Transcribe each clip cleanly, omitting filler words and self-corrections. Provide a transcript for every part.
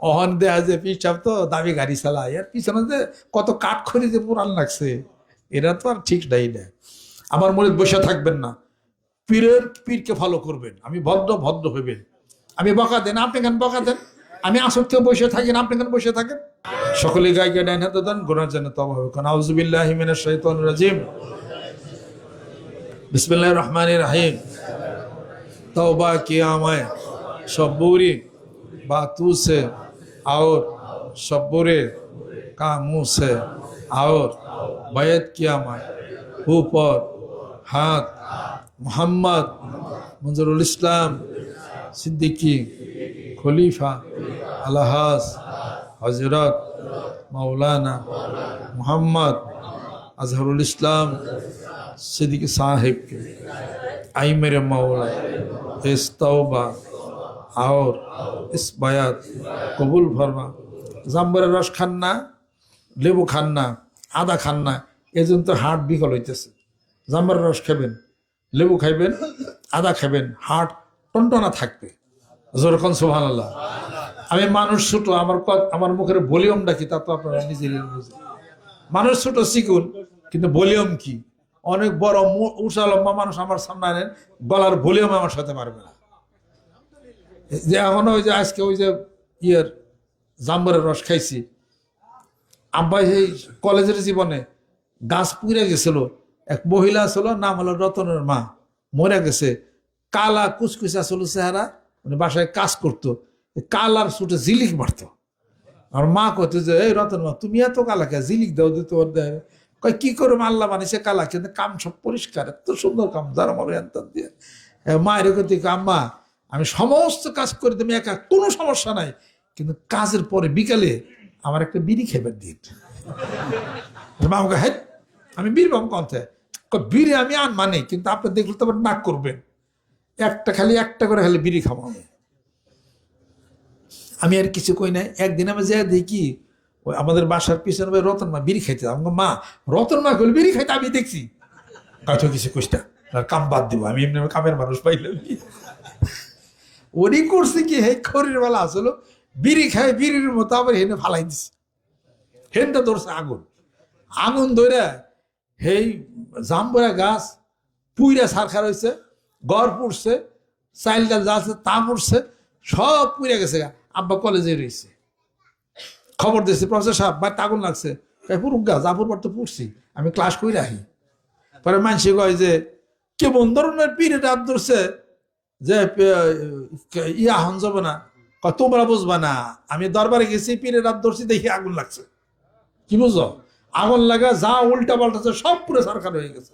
অহন দেয়া যে পিসাব তো দামি গাড়ি চালায়, আর পিছনে যে কত কাঠ খড়ি যে পুরান লাগছে, এরা তো আর ঠিক নাই না। আমার মনে বসে থাকবেন না, পীরকে ফলো করবেন। আমি ভদ্র হইবেন। আমি বকা দেন, আপনি কেন বকা দেন? আমি আসর থেকে বসে থাকি না, আপনি কেন বসে থাকেন? সকলে গায়িকা ডাইন হাতে দেন, গুনার জন্য তওবা হবে। কারণ আউযু বিল্লাহি মিনাশ শাইতানির রাজিম। बिस्मिल्लाहिर रहमानिर रहीम। तौबा किया मैं सब बुरी बातों से और सब बुरे कामों से, और बैत किया मैं ऊपर हाथ मोहम्मद मंजरुल इस्लाम सिद्दीकी खलीफा अलहाज हजरत मौलाना मोहम्मद अजहरुल इस्लाम सिद्दीकी साहिब के आई मेरे मौला इस तौबा और इस बयात कबूल फरमा। জাম্বরের রস খান না, লেবু খান না, আদা খান না, এজন্য তো হার্ট বিকল হইতেছে। জাম্বরের রস খাবেন, লেবু খাইবেন, আদা খাবেন, হার্ট টনটনা থাকবে। যেরকম সুবহানাল্লাহ। আমি মানুষ ছোট, আমার মুখের ভলিউমটা কি তা তো আপনারা নিজেরাই বুঝেন। মানুষ ছোট চিকুন, কিন্তু ভলিউম কি অনেক বড় উঁচা লম্বা মানুষ আমার সামনে আনেন, গলার ভলিউম আমার সাথে পারবে না। যে এখন ওই যে আজকে ওই যে জাম্বরের রস খাইছি, আব্বাই সেই কলেজের জীবনে গাছ পুড়ে গেছিল, এক মহিলা ছিল, নাম হলো রতনের মা, মরে গেছে। কালা কুচকুচা ছিল চেহারা, মানে বাসায় কাজ করতো, কালার ছুটে জিলিক মারতো। আর মা কত যে এই রতন মা তুমি এত কালা কে, জিলিক দাও দিতে দেয়। কয় কি করবো, আল্লাহ বানিয়েছে কালা, কিন্তু কাম সব পরিষ্কার, এত সুন্দর কাম, যারা মনে আনতাম দিয়ে। মায়ের কত আম্মা আমি সমস্ত কাজ করে তুমি একা, কোনো সমস্যা নাই, কিন্তু কাজের পরে বিকালে আমার একটা বিড়ি খেবার দিন। মা আমাকে হ্যাঁ আমি বিড়ি পাম কন্থে, বিড়ি আমি আন মানে, কিন্তু আপনি দেখলে তো আবার নাক করবেন, একটা করে খালি বিড়ি খাবো আমি আর কিছু কই নাই। একদিন আমি যাই দেখি ওই আমাদের বাসার পিছনে ভাই রতন মা বিড়ি খাইতে, আমাকে মা রতন মা কইল বিড়ি খাইতে, আমি দেখছি কাঠো কিছু কইটা কাম বাদ দিব, আমি এমনি কামের মানুষ পাইলাম। ওরই করছে কি হে খড়ির বেলা আসলো, বিড়ি খায় বিড়ির মতো আবার হেনে ফালাই দিছে। হেনটা ধরছে আগুন ধরে হেই জাম্বরা গাছ পুইরা সারখার হয়েছে, গড় পুড়ছে, চাইল ডাল যা আছে তা পুড়ছে, সব পুড়ে গেছে। আব্বা কলেজে রয়েছে, খবর দিয়েছে প্রফেসর সাহেব বাড়িতে আগুন লাগছে। পুরুক গা জাফর পর তো পুড়ছি, আমি ক্লাস করে রাখি। পরে মানুষে কয় যে কেমন ধরনের পিরিয়ড হাত ধরছে যে ইয়া হন যাবে না, তোমরা বুঝবা না, আমি দরবারে গেছি পিরিয়ড হাত ধরছি দেখি আগুন লাগছে। কি বুঝো, আগুন লাগা যা উল্টা পাল্টাছে সব পুরো সরকার হয়ে গেছে।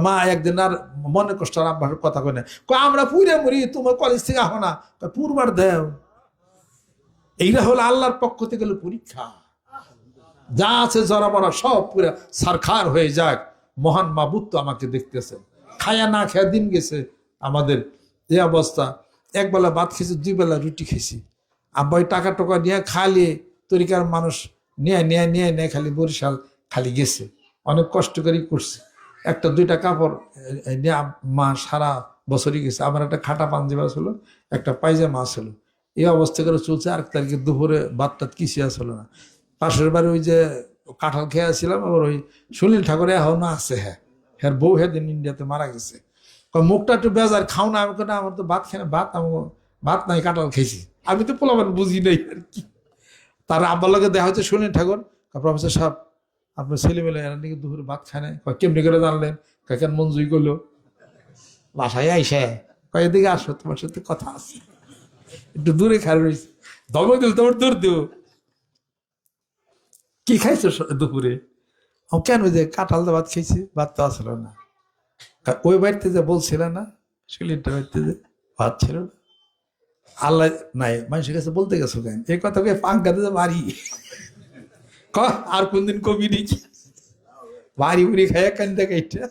মা একদিন আর মনে কষ্ট আর আব্বার কথা কয় না, আমরা পুরে মরি, তোমার কলেজ থেকে আহো না, পুরবার দেও। এইটা হলো আল্লাহর পক্ষ থেকে গেলে পরীক্ষা। যা আছে জরা মরা সব পুরা সারখার হয়ে যাক, মহান মাবুদ তো আমাকে দেখতেছেন। খায়া না খায়া দিন গেছে আমাদের এই অবস্থা। একবেলা ভাত খেয়েছি, 2 বেলা রুটি খেয়েছি। আব্বাই টাকা টোকা নিয়ে খালি তরিকার মানুষ নিয়ে খালি বরিশাল খালি গেছে, অনেক কষ্ট করে করছে। 1-2টা কাপড় মা সারা বছরই গেছে। আমার একটা খাটা পাঞ্জাবি ছিল, একটা পায়জামা ছিল। এই অবস্থা করে চলছে। 8 তারিখে দুপুরে ভাত কিছু আসলো না। পাশের বাড়ি ওই যে কাঁঠাল খেয়ে আসছিলাম, আবার ওই সুনীল ঠাকুর এখনো আছে, হ্যাঁ বউ দিন ইন্ডিয়াতে মারা গেছে। মুখটা একটু বেজার, খাও না। আমি না আমার তো ভাত খেয়ে ভাত নাই, কাঁঠাল খেয়েছি। আমি তো পোলাপান বুঝি নাই আর কি। তার আব্বার লগে দেখা হচ্ছে সুনীল ঠাকুর, প্রফেসর সাহেব আপনার ছেলেমেলে এরা নাকি দুপুরে ভাত খায় না। কেমনি করে জানলেন? কেন মঞ্জুরি করলো? বাসায় আইসে এদিকে আসো, তোমার সাথে কথা আছে। একটু দূরে খাই রয়েছে, দমে দিল তোমার দূর দেব। কি খাইছো দুপুরে? কেন যে কাঁঠাল ভাত খেয়েছি, ভাত তো আসলো না। ওই বাড়িতে যে বলছিল না, সিলিন্ডার বাড়িতে যে ভাত ছিল না, আল্লাহ নাই মানুষের কাছে বলতে গেছো কেন এই কথা? পাঙ্কাতে যে বাড়ি আর কোনদিন কবি নি বাড়ি বুড়ি খাইয়া কেন দেখাইটা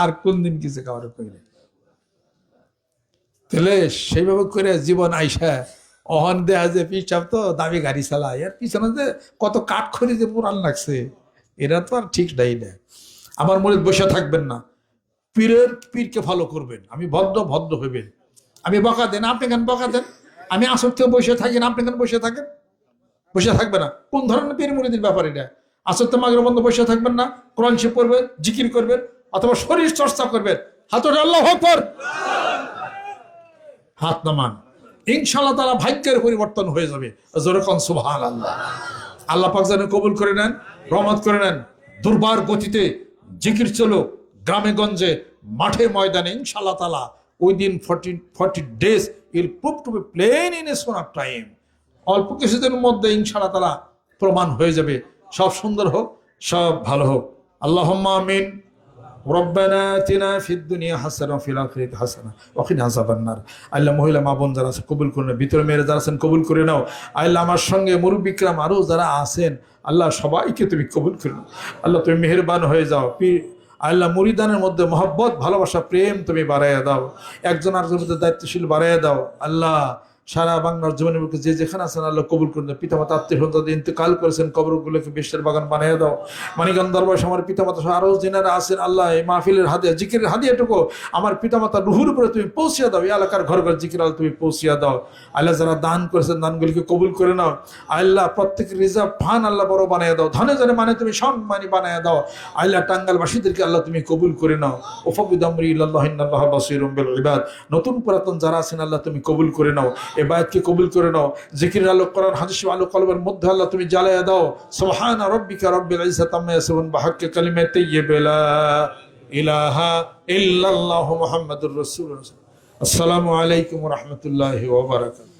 আর কোন দিন কিছু খাওয়ার কইলে। তাহলে সেইভাবে করে জীবন আইসা অহন দেয়া যে পিসাব তো দামি গাড়ি চালায়, আর পিছনে যে কত কাঠ খড়ি যে পুরান লাগছে, এরা তো আর ঠিক নাই না। আমার মনে বসে থাকবেন না, পীরকে ফলো করবেন। আমি ভদ্র হইবেন। আমি বকা দেন, আপনি কেন বকা দেন? আমি আসর থেকে বসে থাকি না, আপনি কেন বসে থাকেন? বসে থাকবে না? কোন ধরনের পীর মুরিদের ব্যাপার এটা? আসর তো মাগরিব বন্ধ বসে থাকবেন না, কোরআন শরীফ পড়বেন, জিকির করবেন, অথবা শরীর চর্চা করবেন। হাত ওঠে, আল্লাহু আকবার। হাত নামান, ইনশাআল্লাহ তাআলা ভাগ্যের পরিবর্তন হয়ে যাবে। জোরে কোন সুবহানাল্লাহ। আল্লাহ পাক যেন কবুল করে নেন, রহমত করে নেন। দুর্বার গতিতে জিকির চলো গ্রামে গঞ্জে, মাঠে ময়দানে, ইনশাআল্লাহ তাআলা ওই দিন 40 days will prove to be plain in a span of time। অল্প কিছুদিনের মধ্যে ইনশাআল্লাহ তাআলা প্রমাণ হয়ে যাবে। সব সুন্দর হোক, সব ভালো হোক। আল্লাহুম্মা আমিন। রব্বানা আতিনা ফিদ দুনিয়া হাসানা ওয়া ফিল আখিরাতি হাসানা ওয়া কিনা আযাবান্নার। আল্লাহ মহিলা মা বোন যারা আছে কবুল করে নাও, ভিতরে মেয়েরা যারা আছেন কবুল করে নাও। আল্লাহ আমার সঙ্গে মুরব্বি কিরাম আরও যারা আছেন, আল্লাহ সবাইকে তুমি কবুল করে নাও। আল্লাহ তুমি মেহেরবান হয়ে যাও। আল্লাহ মুরিদানের মধ্যে মহব্বত, ভালোবাসা, প্রেম তুমি বাড়াইয়া দাও। একজন আরেকজনের মধ্যে দায়িত্বশীল বাড়াইয়া দাও। আল্লাহ সারা বাংলার জীবনের বুকে যে যেখানে আছেন আল্লাহ কবুল করে দাও। পিতামাতা আত্মীয় স্বজন ইন্তেকাল করেছেন, কবরগুলোকে বিশ্বের বাগান বানিয়ে দাও। মানিকগঞ্জ দরবার আমার পিতামাতা আরও যেনারা আছেন, আল্লাহ এই মাহফিলের হাদিয়া, জিকিরের হাদিয়াটুকু আমার পিতামাতা রুহুর উপরে তুমি পৌঁছিয়া দাও। এই এলাকার ঘর ঘর জিকির আল্লাহ তুমি পৌঁছিয়া দাও। আল্লাহ যারা দান করেছেন দানগুলিকে কবুল করে নাও। আল্লাহ প্রত্যেক রিজার্ভ ফান আল্লাহ বড় বানিয়ে দাও। ধনে ধনে মানে তুমি সম্মানী বানিয়ে দাও। আল্লাহ টাঙ্গালবাসীদেরকে আল্লাহ তুমি কবুল করে নাও। ওফাবিদামরি ইল্লাল্লাহ ইন্নাল্লাহ বাসীরুম বিল ইবাদ। নতুন পুরাতন যারা আছেন আল্লাহ তুমি কবুল করে নাও। এই বায়াতকে কবুল করে নাও। জিকির আলো, কোরআন হাদিস আলো কলবের মধ্যে আল্লাহ তুমি জ্বালায়া দাও। সুবহানা রাব্বিকা রাব্বিল ইজ্জাতি আম্মা ইয়াসিফুন ওয়া বিহাক্কি কালিমাতি তাইয়্যিবা লা ইলাহা ইল্লাল্লাহু মুহাম্মাদুর রাসূলুল্লাহ। আসসালামু আলাইকুম ওয়া রাহমাতুল্লাহি ওয়া বারাকাতুহু।